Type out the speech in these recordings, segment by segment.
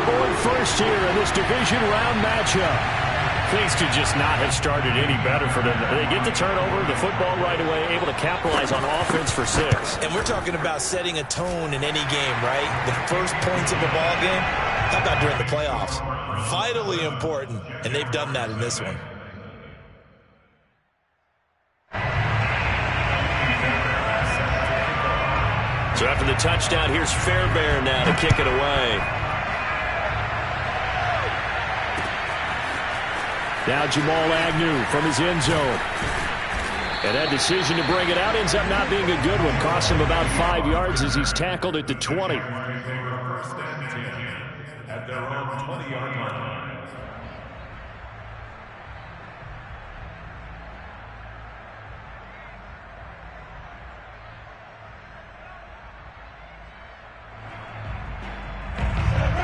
aboard first here in this division round matchup. Things could just not have started any better for them. They get the turnover, the football right away, able to capitalize on offense for 6. And we're talking about setting a tone in any game, right? The first points of a ball game, how about during the playoffs? Vitally important, and they've done that in this one. So after the touchdown, here's Fairbairn now to kick it away. Now Jamal Agnew from his end zone. And that decision to bring it out ends up not being a good one. Costs him about 5 yards as he's tackled at the 20. At their own 20-yard line.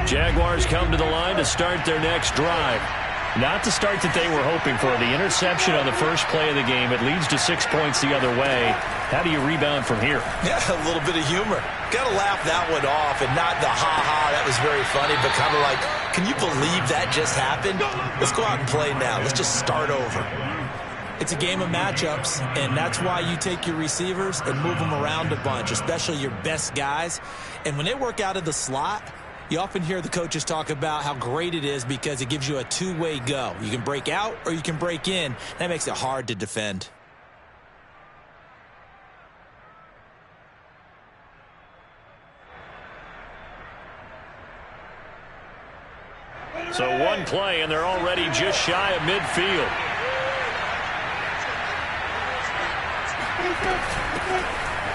Jaguars come to the line to start their next drive. Not the start that they were hoping for. The interception on the first play of the game. It leads to 6 points the other way. How do you rebound from here? Yeah, a little bit of humor. Got to laugh that one off and not the ha-ha, that was very funny, but kind of like, can you believe that just happened? Let's go out and play now. Let's just start over. It's a game of matchups, and that's why you take your receivers and move them around a bunch, especially your best guys. And when they work out of the slot, you often hear the coaches talk about how great it is because it gives you a two-way go. You can break out or you can break in. That makes it hard to defend. So one play, and they're already just shy of midfield.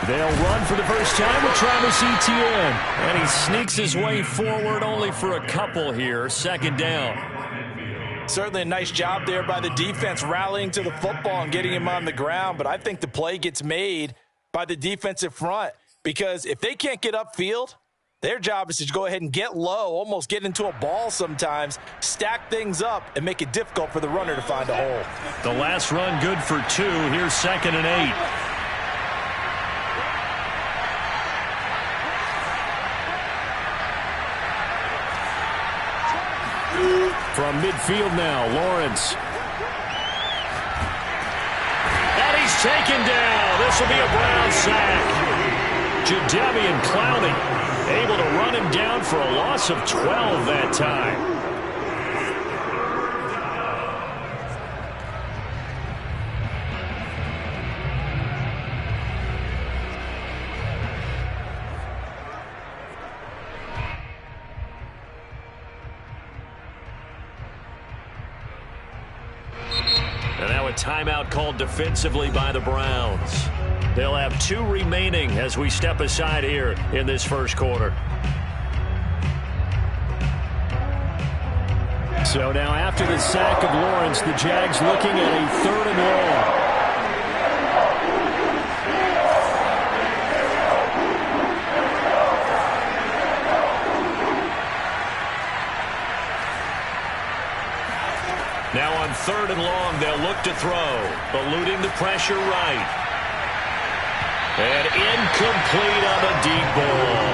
They'll run for the first time with Travis Etienne. And he sneaks his way forward only for a couple here. Second down. Certainly a nice job there by the defense rallying to the football and getting him on the ground. But I think the play gets made by the defensive front because if they can't get upfield, their job is to go ahead and get low, almost get into a ball sometimes, stack things up, and make it difficult for the runner to find a hole. The last run good for 2. Here's 2nd and 8. From midfield now, Lawrence. And he's taken down. This will be a Brown sack. Jadeveon Clowney able to run him down for a loss of 12 that time. And now a timeout called defensively by the Browns. They'll have 2 remaining as we step aside here in this first quarter. So now after the sack of Lawrence, the Jags looking at a 3rd and long. Now on 3rd and long, they'll look to throw, eluding the pressure right. And incomplete on a deep ball.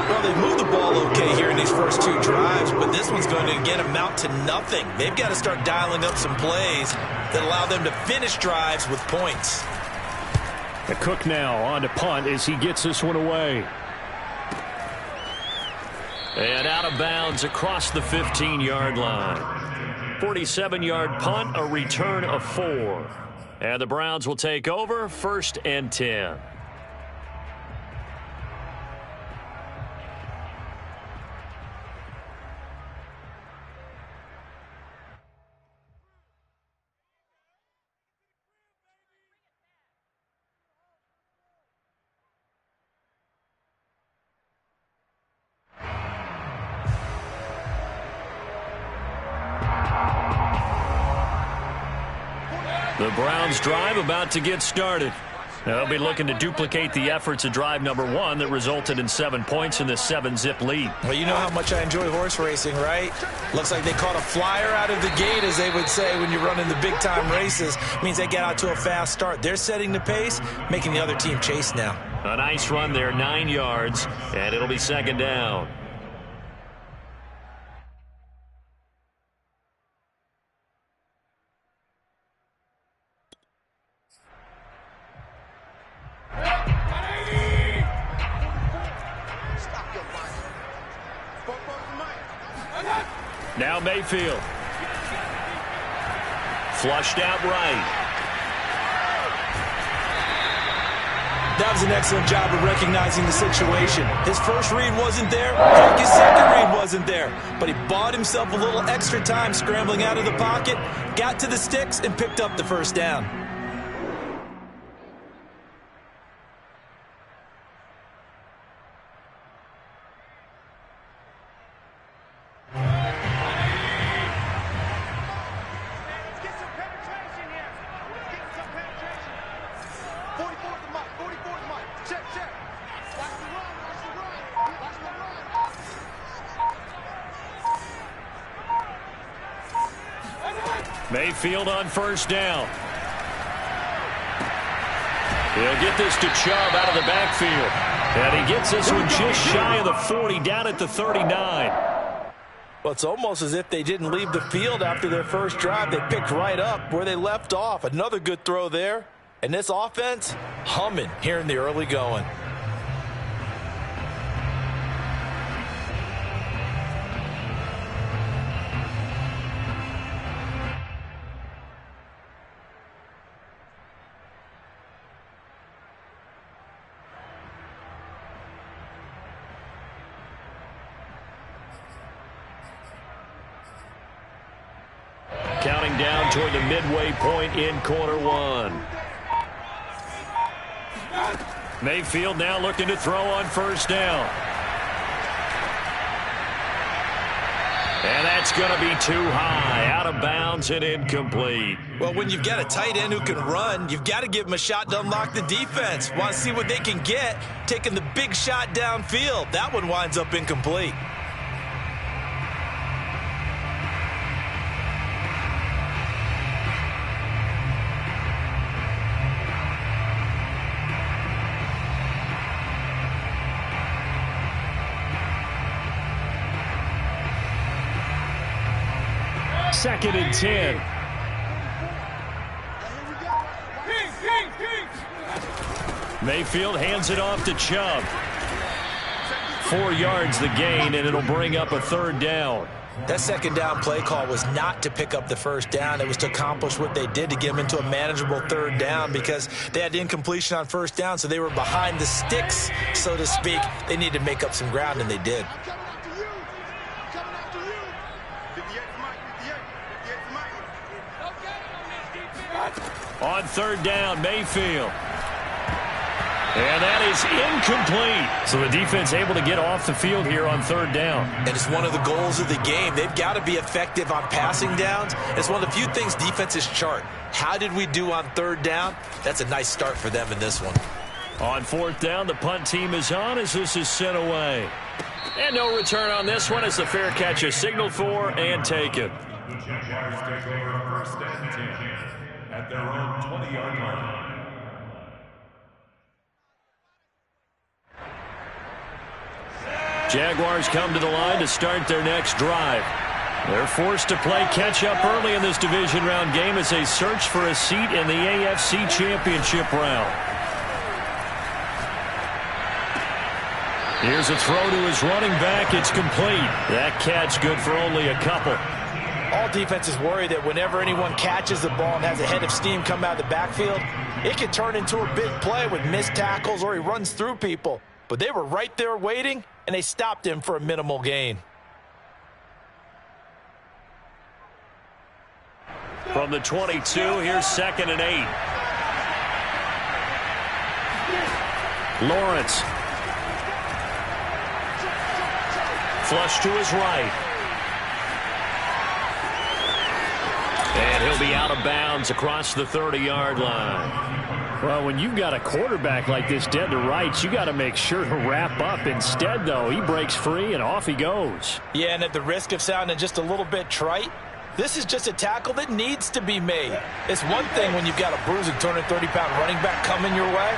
Well, they've moved the ball okay here in these first 2 drives, but this one's going to, again, amount to nothing. They've got to start dialing up some plays that allow them to finish drives with points. The Cook now on to punt as he gets this one away. And out of bounds across the 15-yard line. 47-yard punt, a return of 4. And the Browns will take over, 1st and 10. The Browns drive about to get started. They'll be looking to duplicate the efforts of drive number 1 that resulted in 7 points in this 7-zip lead. Well, you know how much I enjoy horse racing, right? Looks like they caught a flyer out of the gate, as they would say when you're running the big-time races. Means they get out to a fast start. They're setting the pace, making the other team chase now. A nice run there, 9 yards, and it'll be 2nd down. Now Mayfield. Flushed out right. That was an excellent job of recognizing the situation. His first read wasn't there. Heck, his second read wasn't there. But he bought himself a little extra time scrambling out of the pocket, got to the sticks, and picked up the first down. Mayfield on first down. He'll get this to Chubb out of the backfield. And he gets this one just shy of the 40, down at the 39. Well, it's almost as if they didn't leave the field after their first drive. They picked right up where they left off. Another good throw there. And this offense, humming here in the early going. Counting down toward the midway point in quarter one. Mayfield now looking to throw on first down. And that's going to be too high, out of bounds and incomplete. Well, when you've got a tight end who can run, you've got to give him a shot to unlock the defense. Want to see what they can get, taking the big shot downfield. That one winds up incomplete. Second and 10. Mayfield hands it off to Chubb. 4 yards the gain, and it'll bring up a third down. That second down play call was not to pick up the first down. It was to accomplish what they did to get them into a manageable third down because they had incompletion on first down, so they were behind the sticks, so to speak. They needed to make up some ground, and they did. On third down, Mayfield. And that is incomplete. So the defense able to get off the field here on third down. And it's one of the goals of the game. They've got to be effective on passing downs. It's one of the few things defenses chart. How did we do on third down? That's a nice start for them in this one. On fourth down, the punt team is on as this is sent away. And no return on this one as the fair catch is signaled for and taken. The Jaguars take over first and 10 at their own 20-yard line. Jaguars come to the line to start their next drive. They're forced to play catch-up early in this division round game as they search for a seat in the AFC Championship round. Here's a throw to his running back. It's complete. That catch good for only a couple. All defenses worry that whenever anyone catches the ball and has a head of steam come out of the backfield, it can turn into a big play with missed tackles or he runs through people. But they were right there waiting, and they stopped him for a minimal gain. From the 22, here's 2nd and 8. Lawrence. Flush to his right. And he'll be out of bounds across the 30-yard line. Well, when you've got a quarterback like this dead to rights, you got to make sure to wrap up. Instead, though, he breaks free and off he goes. Yeah, and at the risk of sounding just a little bit trite, this is just a tackle that needs to be made. It's one thing when you've got a bruising 230-pound running back coming your way,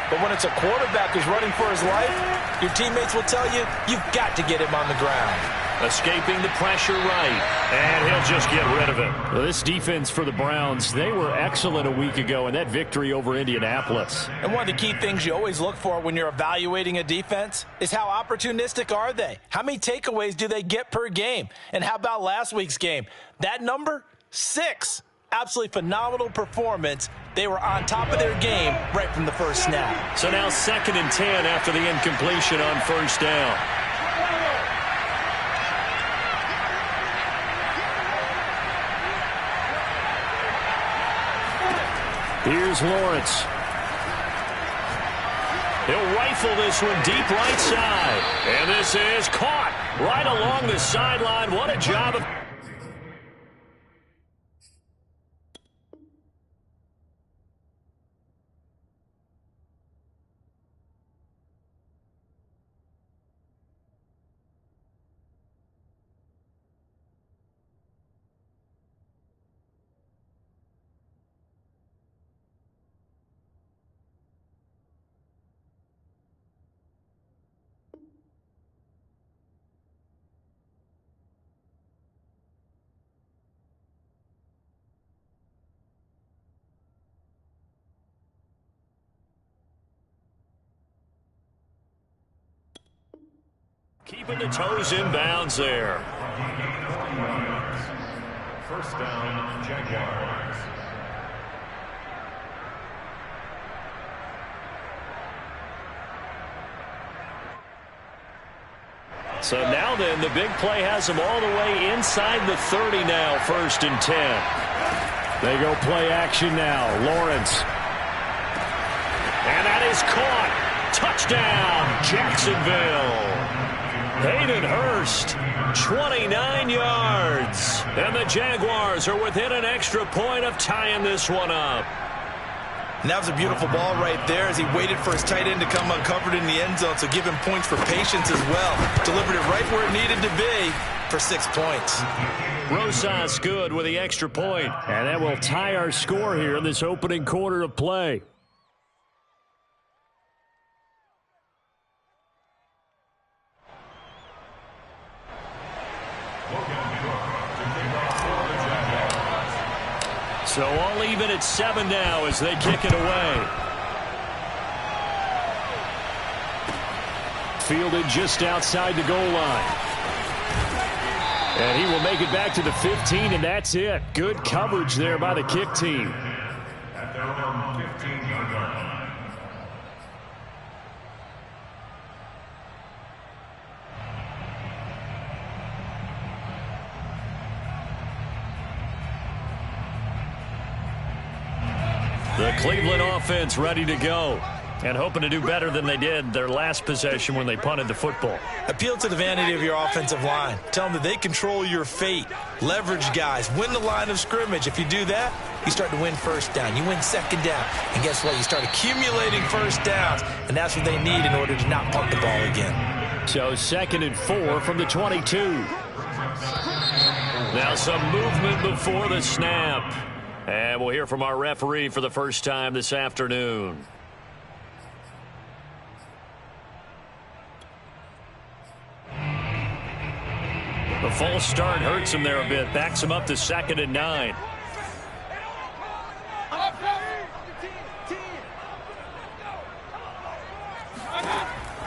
but when it's a quarterback who's running for his life, your teammates will tell you, you've got to get him on the ground. Escaping the pressure right. And he'll just get rid of it. Well, this defense for the Browns, they were excellent a week ago in that victory over Indianapolis. And one of the key things you always look for when you're evaluating a defense is how opportunistic are they? How many takeaways do they get per game? And how about last week's game? That number, 6. Absolutely phenomenal performance. They were on top of their game right from the first snap. So now 2nd and 10 after the incompletion on first down. Here's Lawrence. He'll rifle this one deep right side. And this is caught right along the sideline. What a job of... Keeping the toes in bounds there. First down, Jaguars. So now then, the big play has them all the way inside the 30 now, 1st and 10. They go play action now. Lawrence. And that is caught. Touchdown, Jacksonville. Hayden Hurst, 29 yards. And the Jaguars are within an extra point of tying this one up. And that was a beautiful ball right there as he waited for his tight end to come uncovered in the end zone, so give him points for patience as well. Delivered it right where it needed to be for 6 points. Rosas good with the extra point. And that will tie our score here in this opening quarter of play. So all even at 7 now as they kick it away. Fielded just outside the goal line. And he will make it back to the 15, and that's it. Good coverage there by the kick team. At their own 15-yard line. The Cleveland offense ready to go and hoping to do better than they did their last possession when they punted the football. Appeal to the vanity of your offensive line. Tell them that they control your fate. Leverage guys. Win the line of scrimmage. If you do that, you start to win first down. You win second down. And guess what? You start accumulating first downs. And that's what they need in order to not punt the ball again. So 2nd and 4 from the 22. Now some movement before the snap. And we'll hear from our referee for the first time this afternoon. The false start hurts him there a bit. Backs him up to 2nd and 9.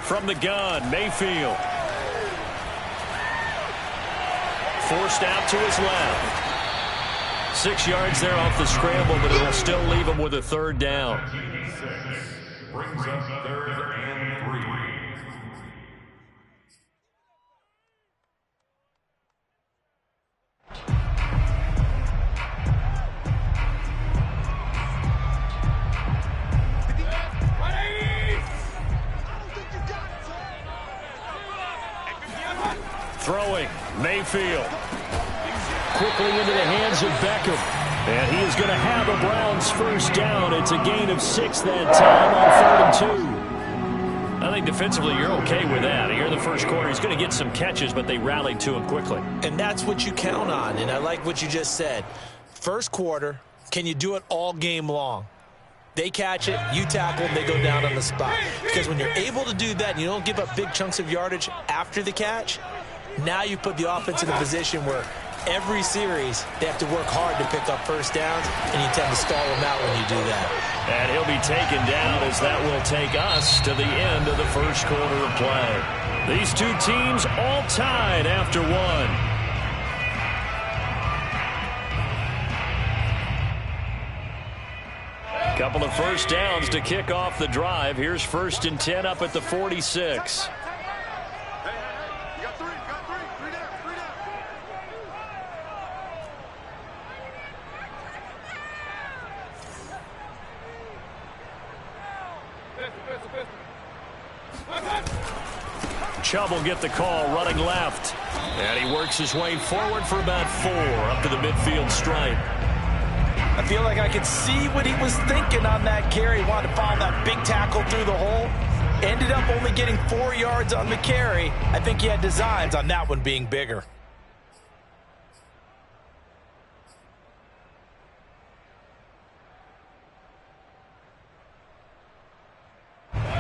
From the gun, Mayfield. Forced out to his left. 6 yards there off the scramble, but it'll still leave him with a 3rd down. Brings up 3rd and 3. Throwing, Mayfield. Quickly into the hands of Beckham. And he is going to have a Browns first down. It's a gain of 6 that time on 3rd and 2. I think defensively you're okay with that. Here in the first quarter, he's going to get some catches, but they rallied to him quickly. And that's what you count on, and I like what you just said. First quarter, can you do it all game long? They catch it, you tackle them, they go down on the spot. Because when you're able to do that and you don't give up big chunks of yardage after the catch, Now you put the offense in a position where every series they have to work hard to pick up first downs, and you tend to stall them out when you do that. And he'll be taken down as that will take us to the end of the first quarter of play. These two teams all tied after one. Couple of first downs to kick off the drive. Here's 1st and 10 up at the 46. Chubb will get the call running left. And he works his way forward for about 4 up to the midfield stripe. I feel like I could see what he was thinking on that carry. He wanted to follow that big tackle through the hole. Ended up only getting 4 yards on the carry. I think he had designs on that one being bigger.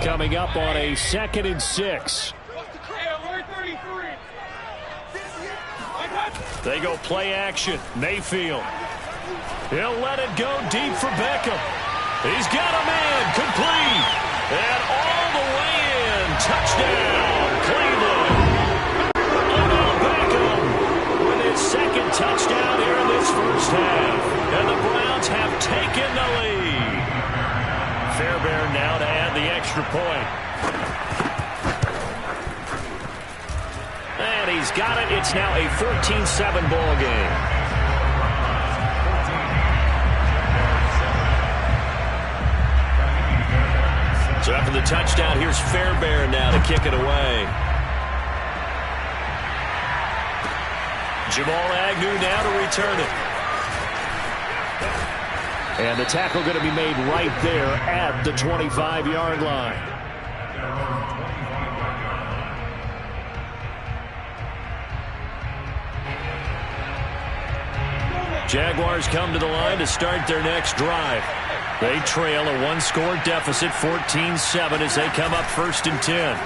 Coming up on a 2nd and 6. They go play action. Mayfield. He'll let it go deep for Beckham. He's got a man. Complete. And all the way in. Touchdown, Cleveland. Odell Beckham with his 2nd touchdown here in this first half. And the Browns have taken the lead. Fairbairn now to add the extra point. And he's got it. It's now a 14-7 ball game. So after the touchdown, here's Fairbairn now to kick it away. Jamal Agnew now to return it. And the tackle going to be made right there at the 25-yard line. Jaguars come to the line to start their next drive. They trail a 1-score deficit, 14-7, as they come up 1st and 10.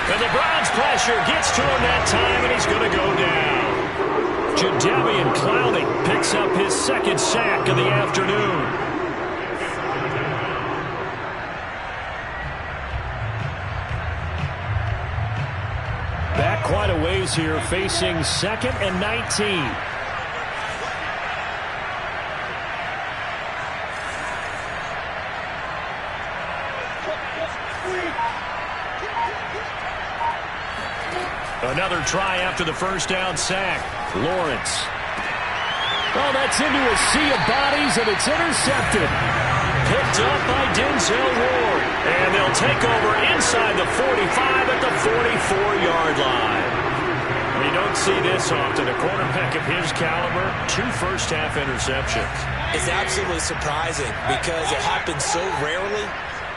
And the Browns pressure gets to him that time, and he's going to go down. Jadeveon Clowney picks up his 2nd sack of the afternoon. Back quite a ways here, facing 2nd and 19. Another try after the first down sack. Lawrence. Oh, that's into a sea of bodies, and it's intercepted. Picked up by Denzel Ward. And they'll take over inside the 45 at the 44-yard line. We don't see this often. A quarterback of his caliber, 2 first-half interceptions. It's absolutely surprising because it happens so rarely.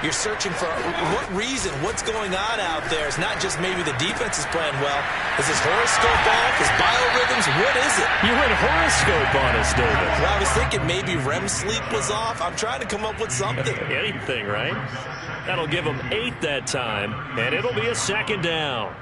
You're searching for what reason, what's going on out there. It's not just maybe the defense is playing well. Is his horoscope off? His biorhythms? What is it? You went horoscope on us, David. Well, I was thinking maybe REM sleep was off. I'm trying to come up with something. Anything, right? That'll give him 8 that time, and it'll be a 2nd down.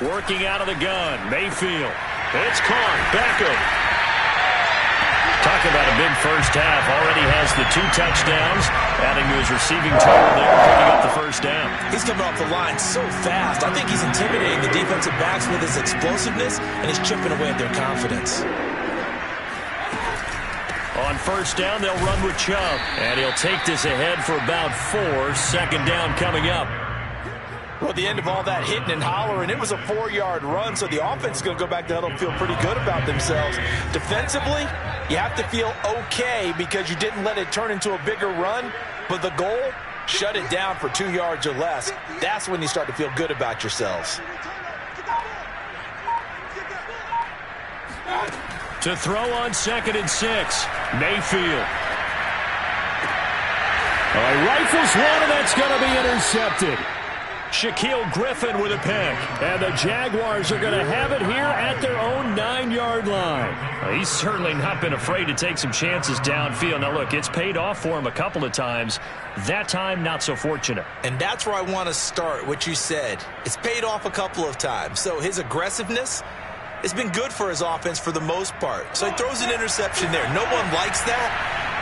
Working out of the gun, Mayfield. It's caught. Beckham. Talk about a big first half. Already has the 2 touchdowns, adding to his receiving total there, picking up the first down. He's coming off the line so fast. I think he's intimidating the defensive backs with his explosiveness, and he's chipping away at their confidence. On first down, they'll run with Chubb, and he'll take this ahead for about 4. 2nd down coming up. Well, at the end of all that hitting and hollering, it was a 4-yard run, so the offense is going to go back to huddle and feel pretty good about themselves. Defensively, you have to feel okay because you didn't let it turn into a bigger run, but the goal, shut it down for 2 yards or less. That's when you start to feel good about yourselves. To throw on 2nd and 6, Mayfield. Rifles one, and that's going to be intercepted. Shaquille Griffin with a pick. And the Jaguars are going to have it here at their own 9-yard line. He's certainly not been afraid to take some chances downfield. Now, look, it's paid off for him a couple of times. That time, not so fortunate. And that's where I want to start, what you said. It's paid off a couple of times. So his aggressiveness has been good for his offense for the most part. So he throws an interception there. No one likes that,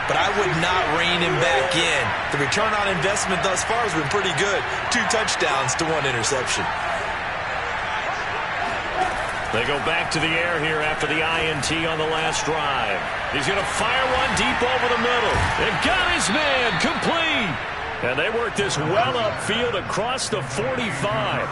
but I would not rein him back in. The return on investment thus far has been pretty good. 2 touchdowns to 1 interception. They go back to the air here after the INT on the last drive. He's going to fire one deep over the middle. And got his man complete. And they work this well upfield across the 45.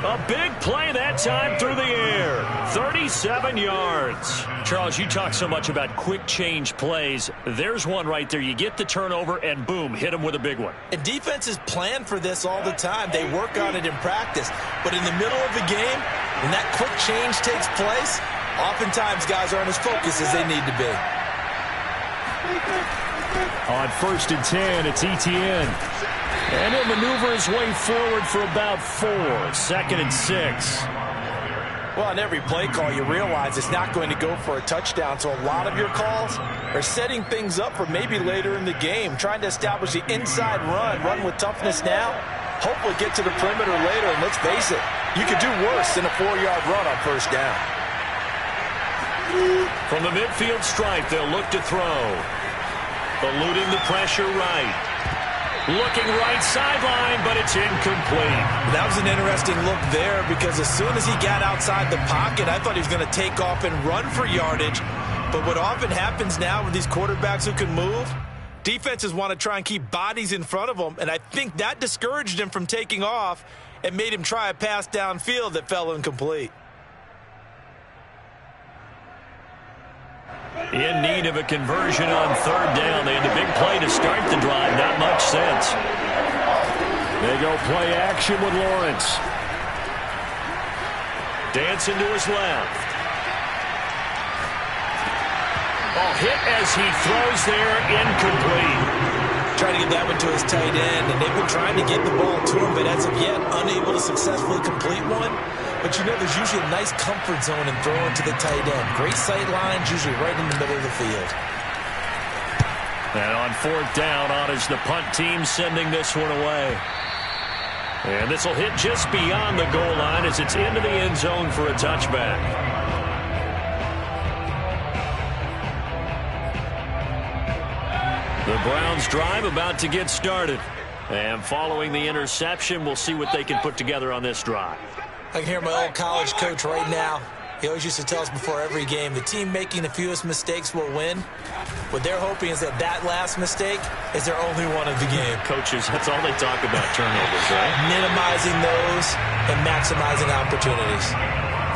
A big play that time through the air. 37 yards. Charles, you talk so much about quick change plays. There's one right there. You get the turnover and boom, hit him with a big one. And defenses plan for this all the time. They work on it in practice. But in the middle of the game, when that quick change takes place, oftentimes guys aren't as focused as they need to be. On 1st and 10, it's Etienne. And he'll maneuver his way forward for about 4. 2nd and 6. Well, on every play call, you realize it's not going to go for a touchdown. So a lot of your calls are setting things up for maybe later in the game, trying to establish the inside run with toughness now, hopefully get to the perimeter later. And let's face it, you could do worse than a 4-yard run on 1st down. From the midfield stripe, they'll look to throw. Eluding the pressure right. Looking right sideline, but it's incomplete. That was an interesting look there because as soon as he got outside the pocket, I thought he was going to take off and run for yardage. But what often happens now with these quarterbacks who can move, defenses want to try and keep bodies in front of them, and I think that discouraged him from taking off and made him try a pass downfield that fell incomplete. In need of a conversion on 3rd down. They had a big play to start the drive. Not much sense. They go play action with Lawrence. Dancing to his left. Oh, hit as he throws there, incomplete. Trying to get that one to his tight end, and they've been trying to get the ball to him, but as of yet, unable to successfully complete one. But you know, there's usually a nice comfort zone in throwing to the tight end. Great sight lines, usually right in the middle of the field. And on 4th down, on is the punt team sending this one away. And this will hit just beyond the goal line as it's into the end zone for a touchback. The Browns drive about to get started. And following the interception, we'll see what they can put together on this drive. I can hear my old college coach right now. He always used to tell us before every game, the team making the fewest mistakes will win. What they're hoping is that last mistake is their only one of the game. Coaches, that's all they talk about, turnovers, right? Minimizing those and maximizing opportunities.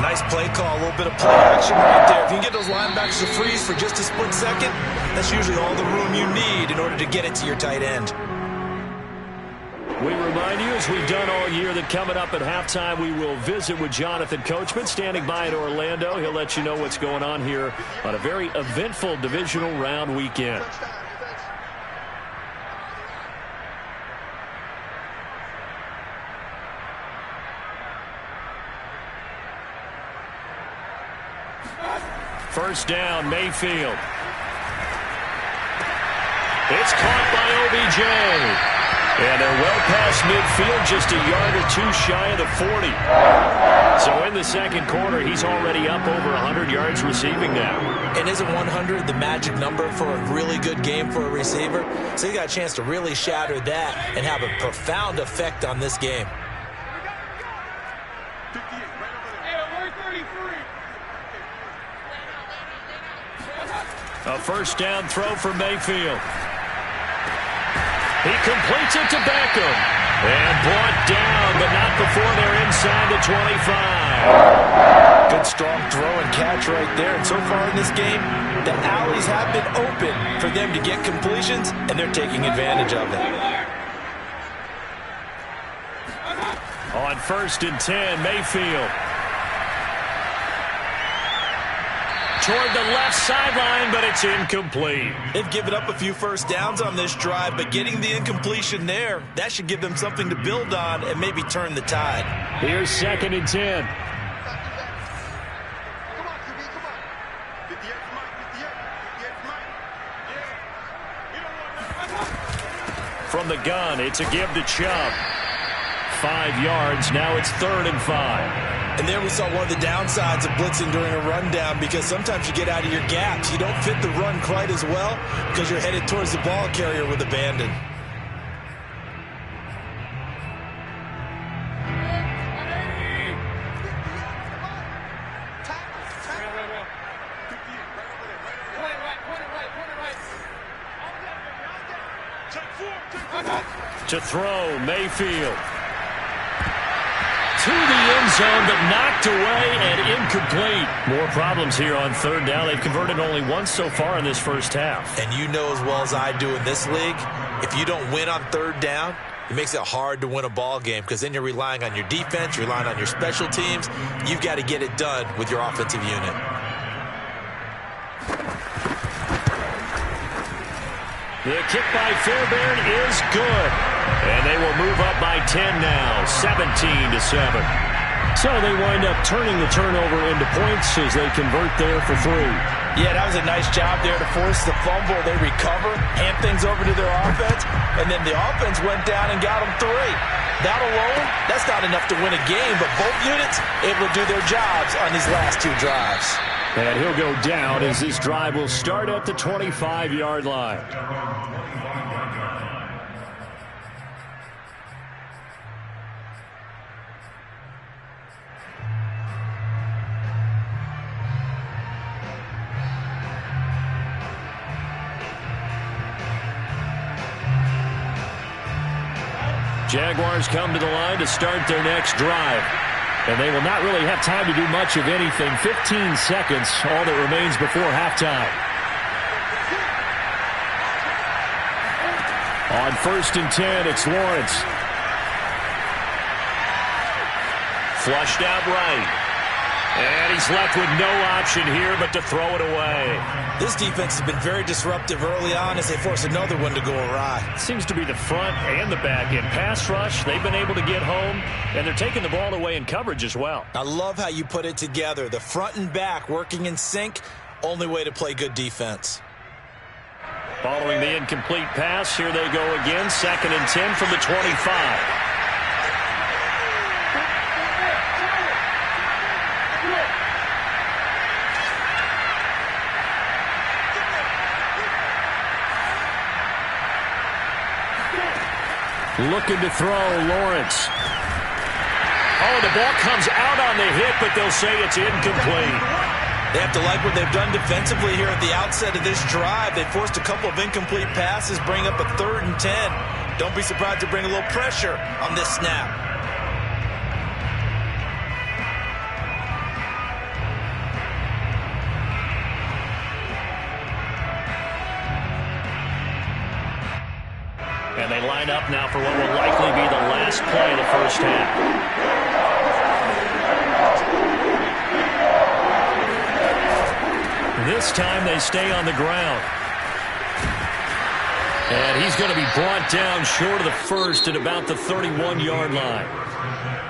Nice play call, a little bit of play action right there. If you can get those linebackers to freeze for just a split second, that's usually all the room you need in order to get it to your tight end. We remind you, as we've done all year, that coming up at halftime, we will visit with Jonathan Coachman, standing by in Orlando. He'll let you know what's going on here on a very eventful divisional round weekend. First down, Mayfield. It's caught by OBJ. And they're well past midfield, just a yard or 2 shy of the 40. So in the second quarter, he's already up over 100 yards receiving now. And isn't 100 the magic number for a really good game for a receiver? So he got a chance to really shatter that and have a profound effect on this game. A first down throw for Mayfield. He completes it to Beckham. And brought down, but not before they're inside the 25. Good strong throw and catch right there. And so far in this game, the alleys have been open for them to get completions, and they're taking advantage of it. On 1st and 10, Mayfield. Toward the left sideline, but it's incomplete. They've given up a few first downs on this drive, but getting the incompletion there, that should give them something to build on and maybe turn the tide. Here's 2nd and 10. From the gun, it's a give to Chubb. 5 yards, now it's 3rd and 5. And there we saw one of the downsides of blitzing during a rundown, because sometimes you get out of your gaps. You don't fit the run quite as well because you're headed towards the ball carrier with abandon. To throw, Mayfield. To the end zone, but knocked away and incomplete. More problems here on 3rd down. They've converted only once so far in this first half. And you know as well as I do in this league, if you don't win on 3rd down, it makes it hard to win a ball game, because then you're relying on your defense, you're relying on your special teams. You've got to get it done with your offensive unit. The kick by Fairbairn is good. And they will move up by 10 now, 17-7. So they wind up turning the turnover into points as they convert there for 3. Yeah, that was a nice job there to force the fumble. They recover, hand things over to their offense, and then the offense went down and got them 3. That alone, that's not enough to win a game, but both units able to do their jobs on these last 2 drives. And he'll go down as this drive will start at the 25-yard line. Jaguars come to the line to start their next drive. And they will not really have time to do much of anything. 15 seconds, all that remains before halftime. On 1st and 10, it's Lawrence. Flushed out right. And he's left with no option here but to throw it away. This defense has been very disruptive early on as they force another one to go awry. Seems to be the front and the back end. Pass rush, they've been able to get home, and they're taking the ball away in coverage as well. I love how you put it together. The front and back working in sync, only way to play good defense. Following the incomplete pass, here they go again. 2nd and 10 from the 25. Looking to throw, Lawrence. Oh, the ball comes out on the hit, but they'll say it's incomplete. They have to like what they've done defensively here at the outset of this drive. They forced a couple of incomplete passes, bring up a 3rd and 10. Don't be surprised to bring a little pressure on this snap. And they line up now for what will likely be the last play of the first half. This time they stay on the ground. And he's going to be brought down short of the first at about the 31-yard line.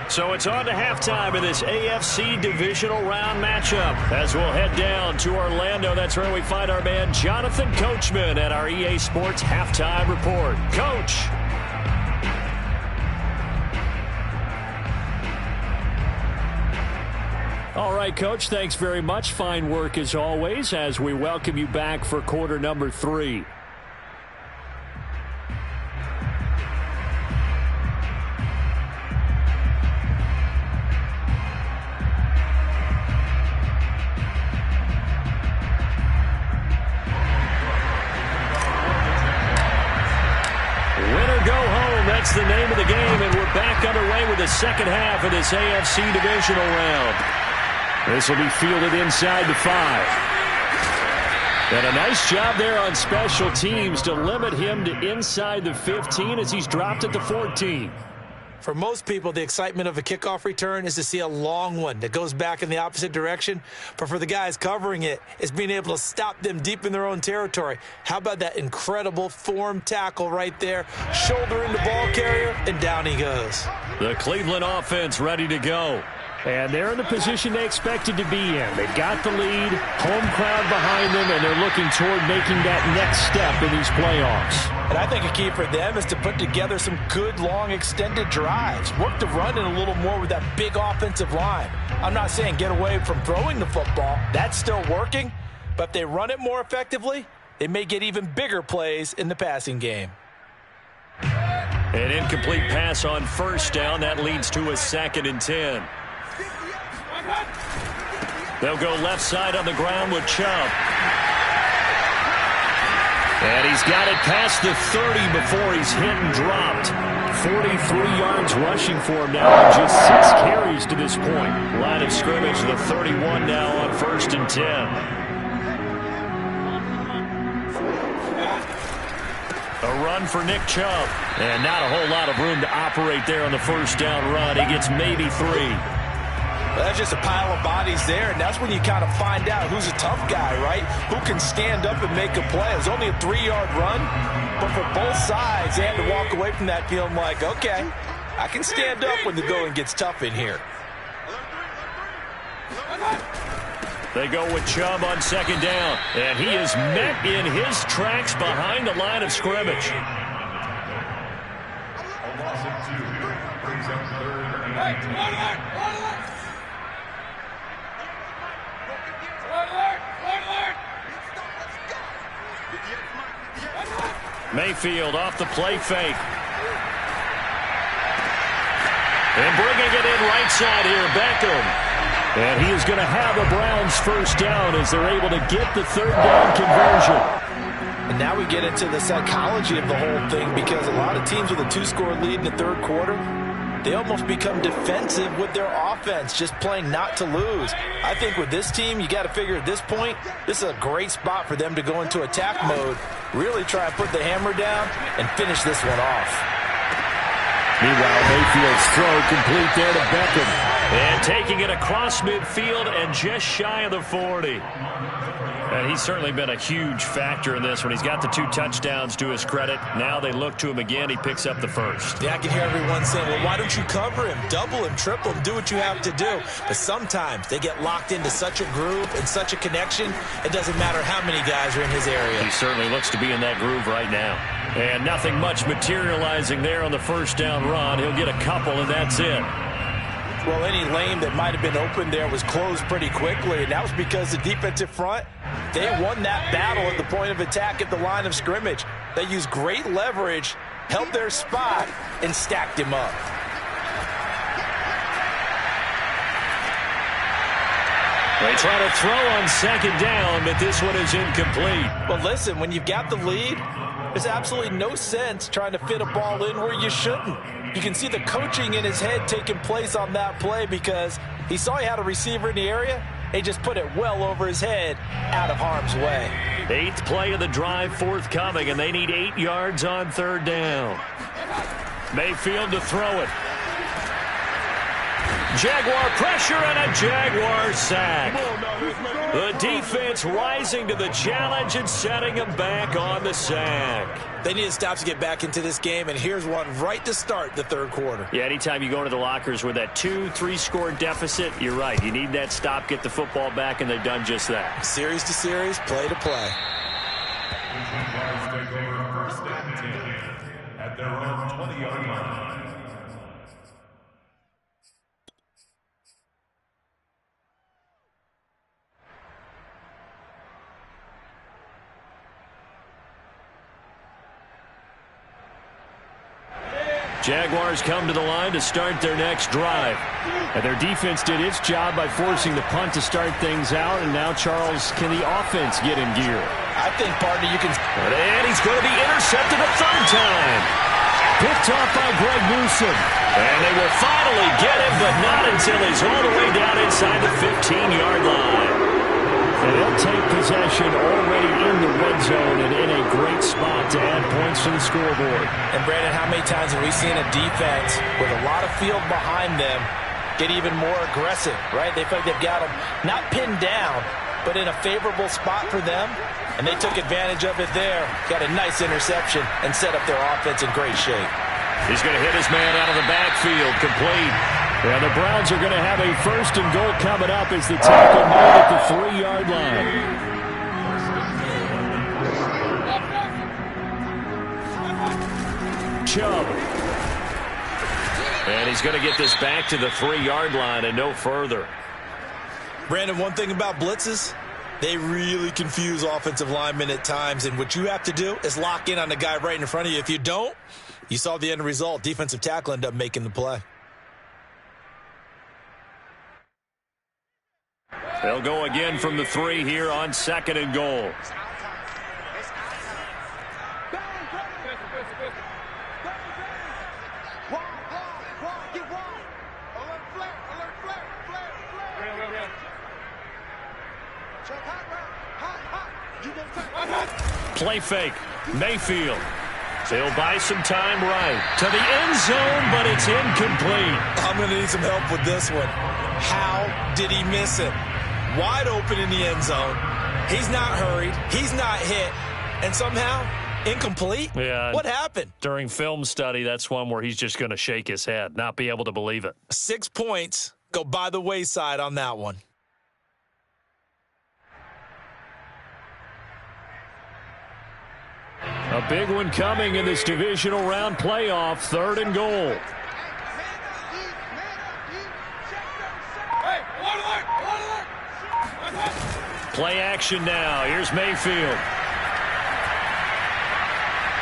So it's on to halftime of this AFC divisional round matchup as we'll head down to Orlando. That's where we find our man Jonathan Coachman at our EA Sports Halftime Report. Coach. All right, Coach, thanks very much. Fine work as always as we welcome you back for quarter number 3. That's the name of the game, and we're back underway with the second half of this AFC divisional round. This will be fielded inside the 5. And a nice job there on special teams to limit him to inside the 15 as he's dropped at the 14. For most people, the excitement of a kickoff return is to see a long one that goes back in the opposite direction. But for the guys covering it, it's being able to stop them deep in their own territory. How about that incredible form tackle right there? Shoulder in the ball carrier, and down he goes. The Cleveland offense ready to go. And they're in the position they expected to be in. They've got the lead, home crowd behind them, and they're looking toward making that next step in these playoffs. And I think a key for them is to put together some good, long, extended drives. Work the run in a little more with that big offensive line. I'm not saying get away from throwing the football. That's still working. But if they run it more effectively, they may get even bigger plays in the passing game. An incomplete pass on first down. That leads to a 2nd and 10. They'll go left side on the ground with Chubb. And he's got it past the 30 before he's hit and dropped. 43 yards rushing for him now, and just 6 carries to this point. Line of scrimmage, the 31 now on 1st and 10. A run for Nick Chubb. And not a whole lot of room to operate there on the first down run. He gets maybe 3. Well, that's just a pile of bodies there, and that's when you kind of find out who's a tough guy, right? Who can stand up and make a play. It was only a 3-yard run, but for both sides, they had to walk away from that feeling like, okay, I can stand up when the going gets tough in here. They go with Chubb on 2nd down, and he is met in his tracks behind the line of scrimmage. A loss of 2 brings up 3rd and 18. Mayfield off the play fake. And bringing it in right side here, Beckham. And he is going to have a Browns first down as they're able to get the 3rd down conversion. And now we get into the psychology of the whole thing, because a lot of teams with a 2-score lead in the 3rd quarter, they almost become defensive with their offense, just playing not to lose. I think with this team, you got to figure at this point, this is a great spot for them to go into attack mode, really try and put the hammer down and finish this one off. Meanwhile, Mayfield's throw complete there to Beckham. And taking it across midfield and just shy of the 40. And he's certainly been a huge factor in this one. He's got the 2 touchdowns to his credit. Now they look to him again. He picks up the 1st. Yeah, I can hear everyone saying, well, why don't you cover him, double him, triple him, do what you have to do. But sometimes they get locked into such a groove and such a connection, it doesn't matter how many guys are in his area. He certainly looks to be in that groove right now. And nothing much materializing there on the first down run. He'll get a couple, and that's it. Well, any lane that might have been open there was closed pretty quickly, and that was because the defensive front, they won that battle at the point of attack at the line of scrimmage. They used great leverage, held their spot, and stacked him up. They try to throw on 2nd down, but this one is incomplete. Well, listen, when you've got the lead, there's absolutely no sense trying to fit a ball in where you shouldn't. You can see the coaching in his head taking place on that play, because he saw he had a receiver in the area. He just put it well over his head, out of harm's way. 8th play of the drive forthcoming, and they need 8 yards on 3rd down. Mayfield to throw it. Jaguar pressure and a Jaguar sack. The defense rising to the challenge and setting them back on the sack. They need to stop to get back into this game, and here's one right to start the 3rd quarter. Yeah, anytime you go into the lockers with that 2-3-score deficit, you're right. You need that stop, get the football back, and they've done just that. Series to series, play to play. Jaguars take over 1st and 10 at their own 20-yard line. Jaguars come to the line to start their next drive. And their defense did its job by forcing the punt to start things out. And now, Charles, can the offense get in gear? I think, partner, you can... And he's going to be intercepted a 3rd time. Picked off by Greg Newsom. And they will finally get him, but not until he's all the way down inside the 15-yard line. And they'll take possession already in the red zone and in a great spot to add points to the scoreboard. And, Brandon, how many times have we seen a defense with a lot of field behind them get even more aggressive, right? They feel like they've got them not pinned down, but in a favorable spot for them, and they took advantage of it there. Got a nice interception and set up their offense in great shape. He's going to hit his man out of the backfield, complete. And the Browns are going to have a 1st and goal coming up as the tackle made at the 3-yard line. Chubb. And he's going to get this back to the 3-yard line and no further. Brandon, one thing about blitzes, they really confuse offensive linemen at times, and what you have to do is lock in on the guy right in front of you. If you don't, you saw the end result. Defensive tackle ended up making the play. They'll go again from the 3 here on 2nd and goal. Play fake. Mayfield. He'll buy some time right to the end zone, but it's incomplete. I'm going to need some help with this one. How did he miss it? Wide open in the end zone. He's not hurried. He's not hit. And somehow, incomplete? Yeah. What happened? During film study, that's one where he's just going to shake his head, not be able to believe it. 6 points go by the wayside on that one. A big one coming in this divisional round playoff, 3rd and goal. Play action now. Here's Mayfield.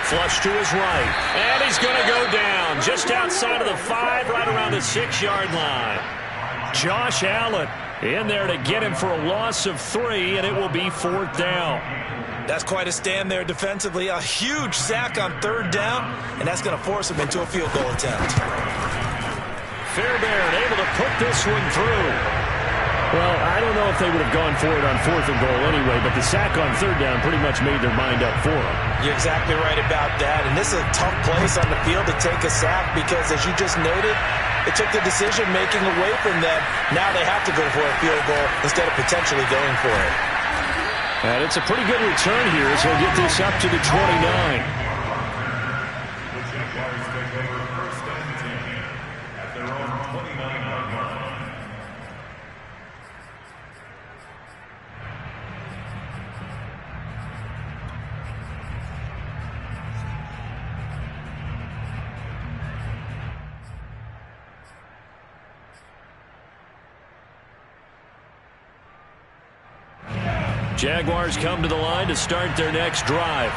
Flush to his right. And he's going to go down just outside of the 5, right around the 6-yard line. Josh Allen in there to get him for a loss of 3, and it will be 4th down. That's quite a stand there defensively. A huge sack on 3rd down, and that's going to force him into a field goal attempt. Fairbairn able to put this one through. Well, I don't know if they would have gone for it on 4th and goal anyway, but the sack on 3rd down pretty much made their mind up for them. You're exactly right about that, and this is a tough place on the field to take a sack because, as you just noted, it took the decision-making away from them. Now they have to go for a field goal instead of potentially going for it. And it's a pretty good return here as he'll get this up to the 29. The Jaguars take over 1st and 10 at their own 29-yard line. Jaguars come to the line to start their next drive.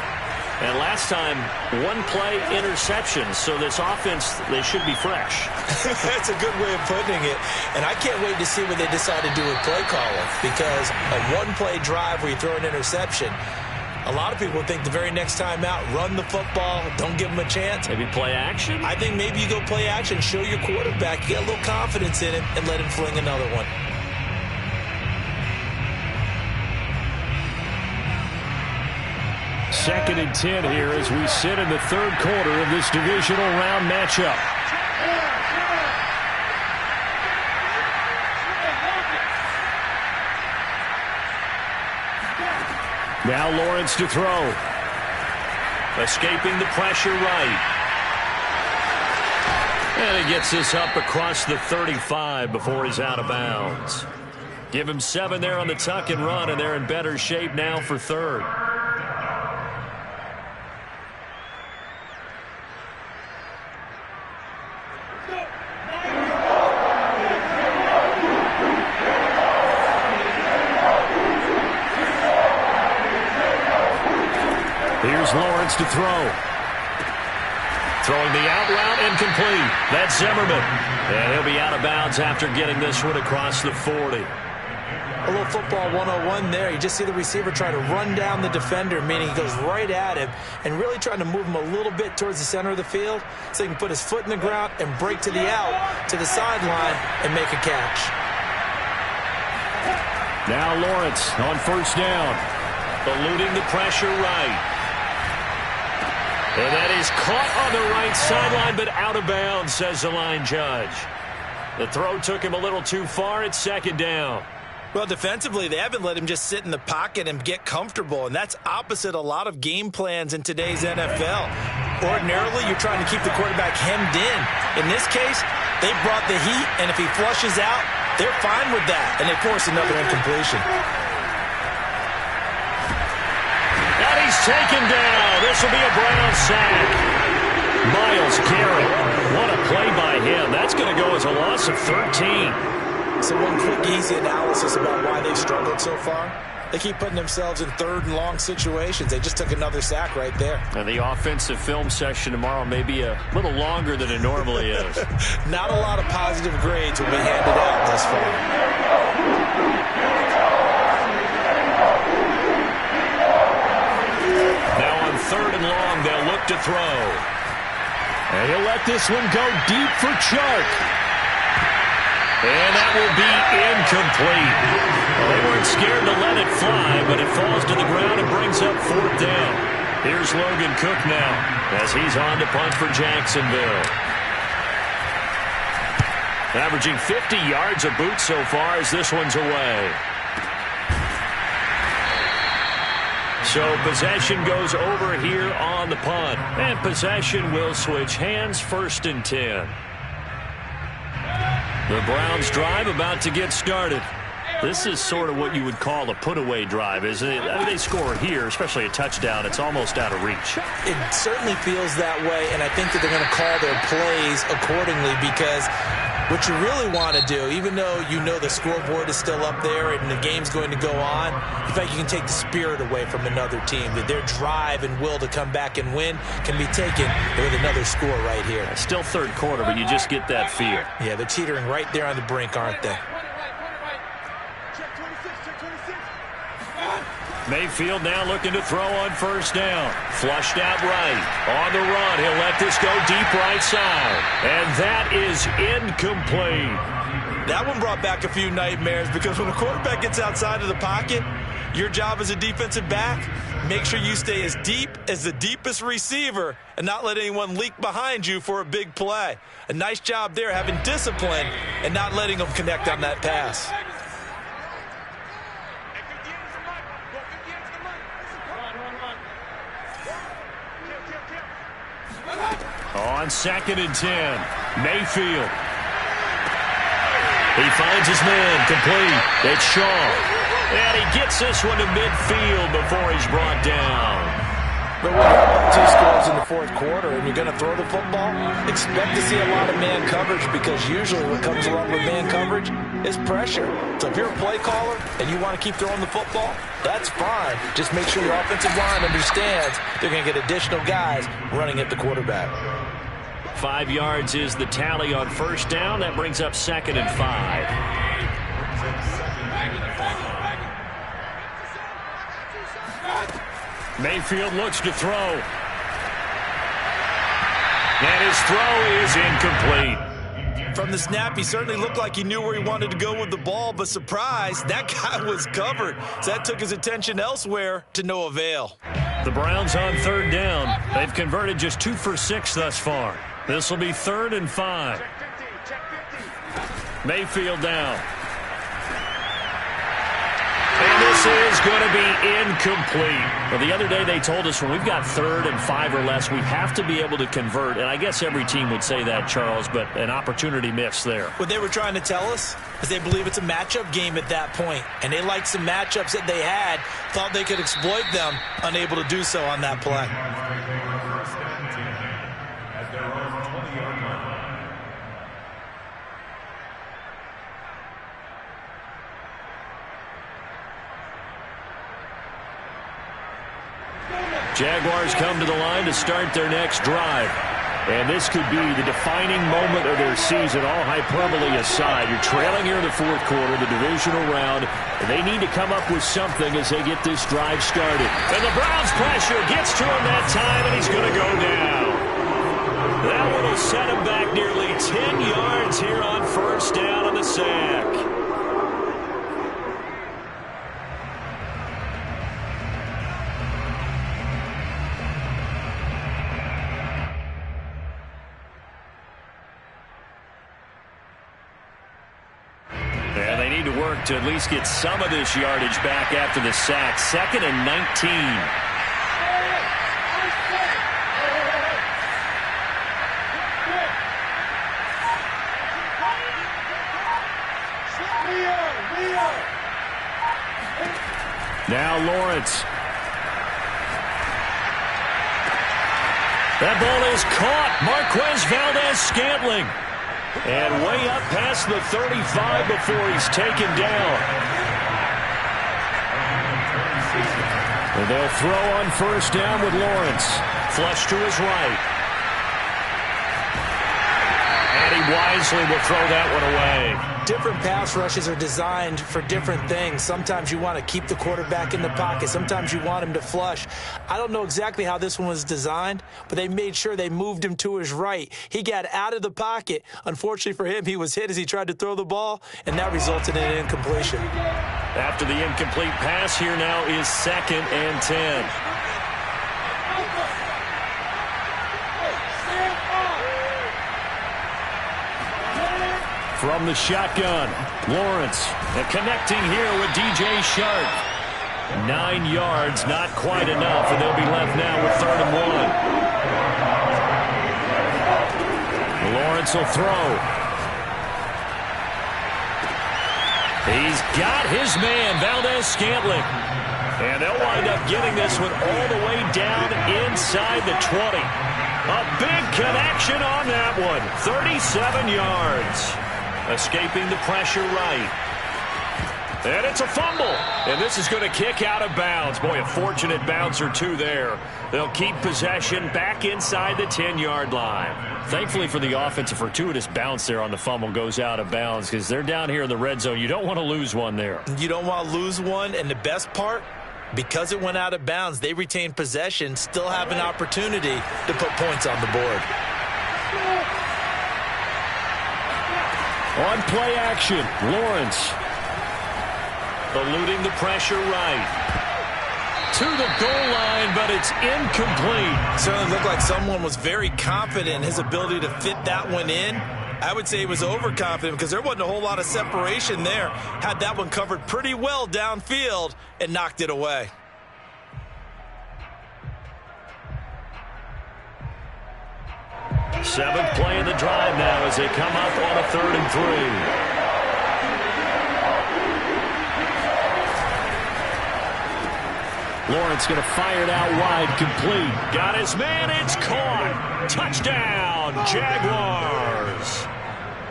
And last time, 1-play interception, so this offense, they should be fresh. That's a good way of putting it. And I can't wait to see what they decide to do with play calling, because a 1-play drive where you throw an interception, a lot of people think the very next time out, run the football, don't give them a chance. Maybe play action? I think maybe you go play action, show your quarterback, you get a little confidence in him, and let him fling another one. Second and 10 here as we sit in the 3rd quarter of this divisional round matchup. Now Lawrence to throw. Escaping the pressure right. And he gets this up across the 35 before he's out of bounds. Give him 7 there on the tuck and run, and they're in better shape now for 3rd. Here's Lawrence to throw. Throwing the out route, incomplete. That's Zimmerman. And he'll be out of bounds after getting this one across the 40. A little football 101 there. You just see the receiver try to run down the defender, meaning he goes right at him and really trying to move him a little bit towards the center of the field so he can put his foot in the ground and break to the out, to the sideline, and make a catch. Now Lawrence on 1st down. Eluding the pressure right. And that is caught on the right sideline, but out of bounds, says the line judge. The throw took him a little too far. It's second down. Well, defensively, they haven't let him just sit in the pocket and get comfortable, and that's opposite a lot of game plans in today's NFL. Ordinarily, you're trying to keep the quarterback hemmed in. In this case, they brought the heat, and if he flushes out, they're fine with that, and they force another incompletion. And he's taken down. This will be a Brown sack. Myles Garrett. What a play by him. That's going to go as a loss of 13. So one quick, easy analysis about why they've struggled so far. They keep putting themselves in third and long situations. They just took another sack right there. And the offensive film session tomorrow may be a little longer than it normally is. Not a lot of positive grades will be handed out thus far. Now on third and long, they'll look to throw. And he'll let this one go deep for Chark. And that will be incomplete. Well, they weren't scared to let it fly, but it falls to the ground and brings up fourth down. Here's Logan Cook now as he's on to punt for Jacksonville. Averaging 50 yards a boot so far as this one's away. So possession goes over here on the punt. And possession will switch hands, 1st and 10. The Browns drive about to get started. This is sort of what you would call a put-away drive, isn't it? I mean, they score here, especially a touchdown. It's almost out of reach. It certainly feels that way, and I think that they're going to call their plays accordingly because what you really want to do, even though you know the scoreboard is still up there and the game's going to go on, in fact, you can take the spirit away from another team, that their drive and will to come back and win can be taken with another score right here. Still third quarter, but you just get that feel. Yeah, they're teetering right there on the brink, aren't they? Mayfield now looking to throw on first down. Flushed out right. On the run, he'll let this go deep right side. And that is incomplete. That one brought back a few nightmares because when a quarterback gets outside of the pocket, your job as a defensive back, make sure you stay as deep as the deepest receiver and not let anyone leak behind you for a big play. A nice job there having discipline and not letting them connect on that pass. On 2nd and 10, Mayfield. He finds his man, complete. It's Shaw. And he gets this one to midfield before he's brought down. But when you're up 2 scores in the 4th quarter and you're going to throw the football, expect to see a lot of man coverage because usually what comes along with man coverage is pressure. So if you're a play caller and you want to keep throwing the football, that's fine. Just make sure your offensive line understands they're going to get additional guys running at the quarterback. 5 yards is the tally on first down. That brings up 2nd and 5. Mayfield looks to throw. And his throw is incomplete. From the snap, he certainly looked like he knew where he wanted to go with the ball, but surprise, that guy was covered. So that took his attention elsewhere to no avail. The Browns on third down. They've converted just 2 for 6 thus far. This will be 3rd and 5. Mayfield down. And this is going to be incomplete. Well, the other day they told us when we've got 3rd and 5 or less, we have to be able to convert. And I guess every team would say that, Charles, but an opportunity missed there. What they were trying to tell us is they believe it's a matchup game at that point. And they liked some matchups that they had, thought they could exploit them, unable to do so on that play. Jaguars come to the line to start their next drive. And this could be the defining moment of their season, all hyperbole aside. You're trailing here in the 4th quarter, the divisional round, and they need to come up with something as they get this drive started. And the Browns pressure gets to him that time, and he's going to go down. That one will set him back nearly 10 yards here on first down on the sack. work to at least get some of this yardage back after the sack. 2nd and 19. Now Lawrence. That ball is caught. Marquez Valdez-Scantling. And way up past the 35 before he's taken down. And they'll throw on 1st down with Lawrence. Flush to his right. And he wisely will throw that one away. Different pass rushes are designed for different things. Sometimes you want to keep the quarterback in the pocket. Sometimes you want him to flush. I don't know exactly how this one was designed, but they made sure they moved him to his right. He got out of the pocket. Unfortunately for him, he was hit as he tried to throw the ball, and that resulted in an incompletion. After the incomplete pass, here now is 2nd and 10. From the shotgun, Lawrence, and connecting here with DJ Shark. 9 yards, not quite enough, and they'll be left now with 3rd and 1. Lawrence will throw. He's got his man, Valdez-Scantling. And they'll wind up getting this one all the way down inside the 20. A big connection on that one, 37 yards. Escaping the pressure right. And it's a fumble. And this is going to kick out of bounds. Boy, a fortunate bounce or two there. They'll keep possession back inside the 10-yard line. Thankfully for the offense, a fortuitous bounce there on the fumble goes out of bounds because they're down here in the red zone. You don't want to lose one there. You don't want to lose one. And the best part, because it went out of bounds, they retain possession, still have an opportunity to put points on the board. On play action, Lawrence. Eluding the pressure right. To the goal line, but it's incomplete. Certainly looked like someone was very confident in his ability to fit that one in. I would say he was overconfident because there wasn't a whole lot of separation there. Had that one covered pretty well downfield and knocked it away. Seventh play of the drive now as they come up on a 3rd and 3. Lawrence going to fire it out wide, complete. Got his man, it's caught. Touchdown, Jaguars.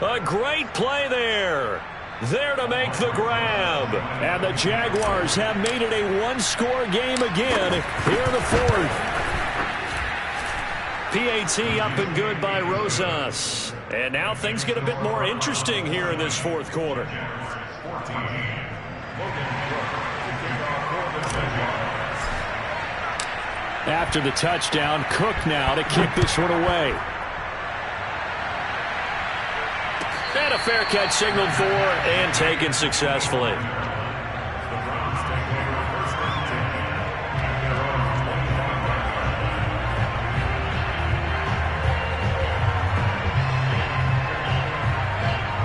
A great play there. There to make the grab. And the Jaguars have made it a one-score game again here in the 4th. PAT up and good by Rosas. And now things get a bit more interesting here in this 4th quarter. After the touchdown, Cook now to kick this one away. And a fair catch signaled for and taken successfully.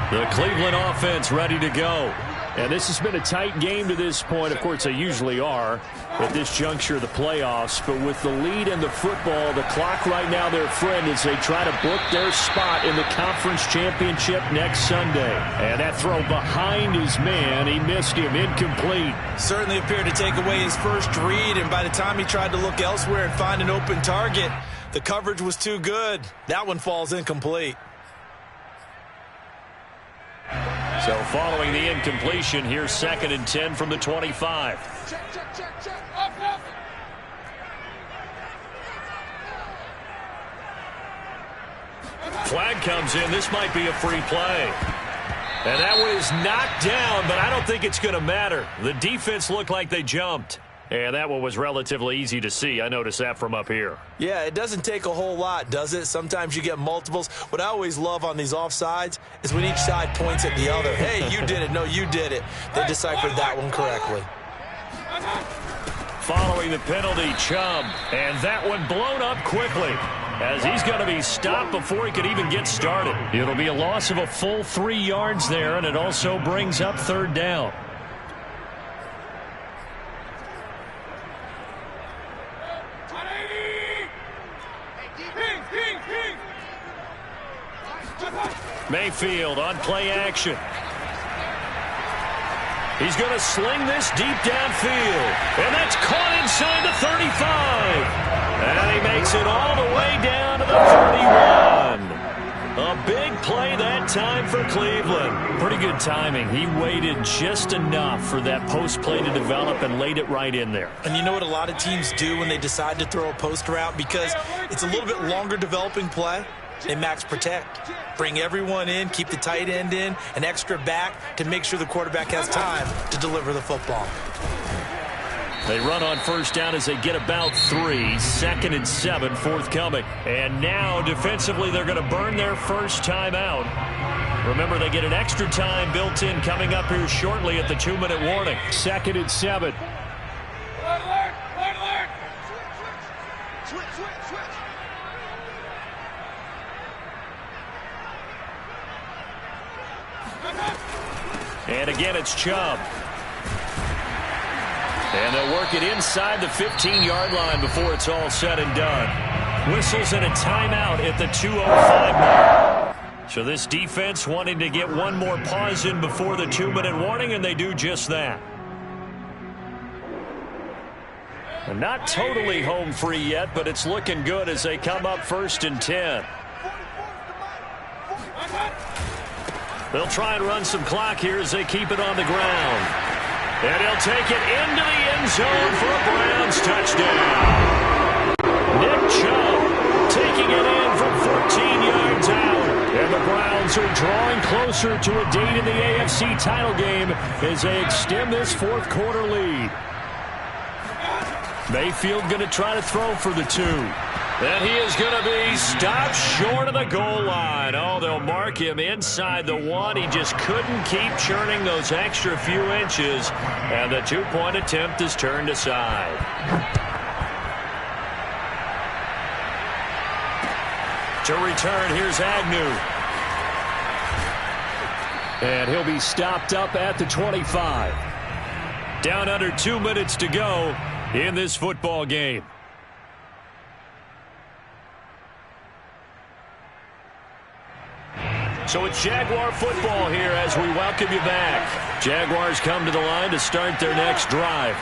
The Cleveland offense ready to go. And this has been a tight game to this point. Of course, they usually are at this juncture of the playoffs. But with the lead in the football, the clock right now their friend as they try to book their spot in the conference championship next Sunday. And that throw behind his man, he missed him, incomplete. Certainly appeared to take away his first read, and by the time he tried to look elsewhere and find an open target, the coverage was too good. That one falls incomplete. So following the incompletion, here's 2nd and 10 from the 25. Flag comes in. This might be a free play. And that one is knocked down, but I don't think it's going to matter. The defense looked like they jumped. And that one was relatively easy to see. I noticed that from up here. Yeah, it doesn't take a whole lot, does it? Sometimes you get multiples. What I always love on these offsides is when each side points at the other. Hey, you did it. No, you did it. They deciphered that one correctly. Following the penalty, Chubb. And that one blown up quickly. as he's going to be stopped before he could even get started. It'll be a loss of a full 3 yards there, and it also brings up third down. Mayfield on play action. He's going to sling this deep downfield. And that's caught inside the 35. And he makes it all the way down to the 31. A big play that time for Cleveland. Pretty good timing. He waited just enough for that post play to develop and laid it right in there. And you know what a lot of teams do when they decide to throw a post route? Because it's a little bit longer developing play. They max protect. Bring everyone in, keep the tight end in, an extra back to make sure the quarterback has time to deliver the football. They run on first down as they get about 3. 2nd and 7 forthcoming. And now defensively they're going to burn their first time out. Remember, they get an extra time built in coming up here shortly at the 2-minute warning. 2nd and 7. And again, it's Chubb. And they'll work it inside the 15-yard line before it's all said and done. Whistles and a timeout at the 2:05 mark. So this defense wanting to get one more pause in before the 2-minute warning, and they do just that. And not totally home free yet, but it's looking good as they come up 1st and 10. They'll try and run some clock here as they keep it on the ground. And he'll take it into the end zone for a Browns touchdown. Nick Chubb taking it in from 14 yards out. And the Browns are drawing closer to a date in the AFC title game as they extend this 4th quarter lead. Mayfield going to try to throw for the 2. And he is going to be stopped short of the goal line. Oh, they'll mark him inside the 1. He just couldn't keep churning those extra few inches. And the 2-point attempt is turned aside. To return, here's Agnew. And he'll be stopped up at the 25. Down under 2 minutes to go in this football game. So it's Jaguar football here as we welcome you back. Jaguars come to the line to start their next drive.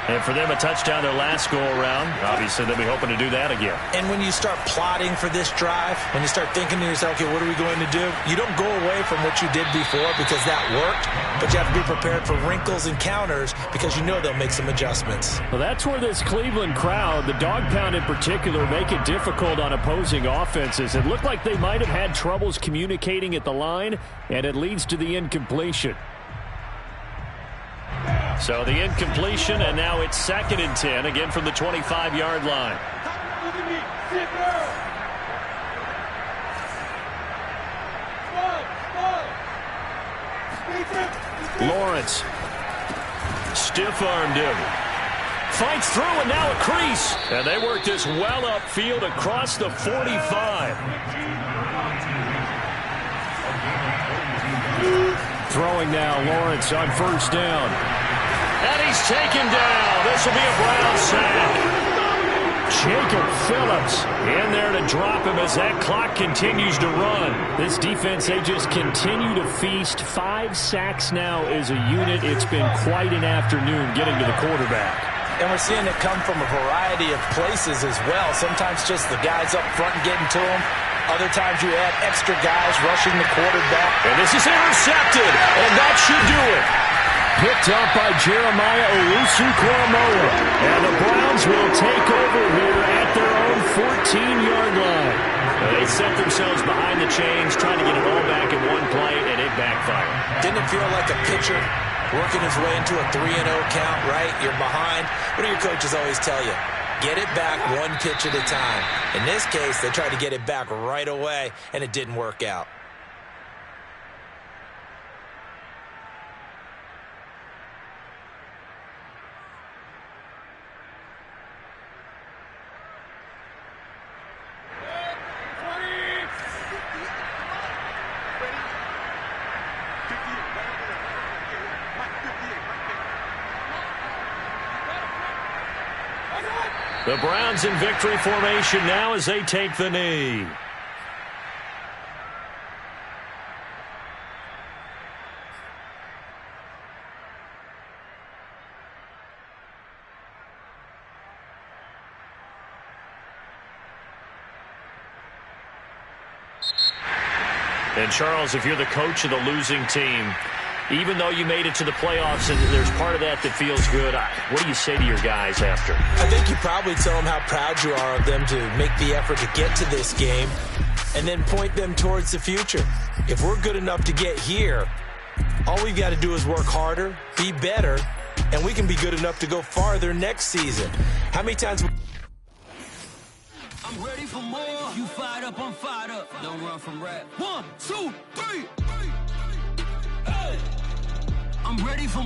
And for them, a touchdown their last go-around. Obviously, they'll be hoping to do that again. And when you start plotting for this drive, when you start thinking to yourself, okay, what are we going to do? You don't go away from what you did before because that worked, but you have to be prepared for wrinkles and counters because you know they'll make some adjustments. Well, that's where this Cleveland crowd, the dog pound in particular, make it difficult on opposing offenses. It looked like they might have had troubles communicating at the line, and it leads to the incompletion. So the incompletion, and now it's 2nd and 10, again from the 25-yard line. Lawrence stiff-armed him. Fights through, and now a crease. And they work this well upfield across the 45. Throwing now, Lawrence on first down. And he's taken down. This will be a Brown sack. Jacob Phillips in there to drop him as that clock continues to run. This defense, they just continue to feast. 5 sacks now as a unit. It's been quite an afternoon getting to the quarterback. And we're seeing it come from a variety of places as well. Sometimes just the guys up front and getting to him. Other times you add extra guys rushing the quarterback. And this is intercepted, and that should do it. Picked up by Jeremiah Owusu-Koramoah. And the Browns will take over here at their own 14-yard line. They set themselves behind the chains, trying to get it all back in one play, and it backfired. Didn't it feel like a pitcher working his way into a 3-0 count, right? You're behind. What do your coaches always tell you? Get it back one pitch at a time. In this case, they tried to get it back right away, and it didn't work out. The Browns in victory formation now as they take the knee. And, Charles, if you're the coach of the losing team, even though you made it to the playoffs and there's part of that feels good, what do you say to your guys after? I think you probably tell them how proud you are of them to make the effort to get to this game and then point them towards the future. If we're good enough to get here, all we've got to do is work harder, be better, and we can be good enough to go farther next season. How many times... I'm ready for more. You fired up, I'm fired up. Don't run from rap. 1, 2, 3. Hey. I'm ready for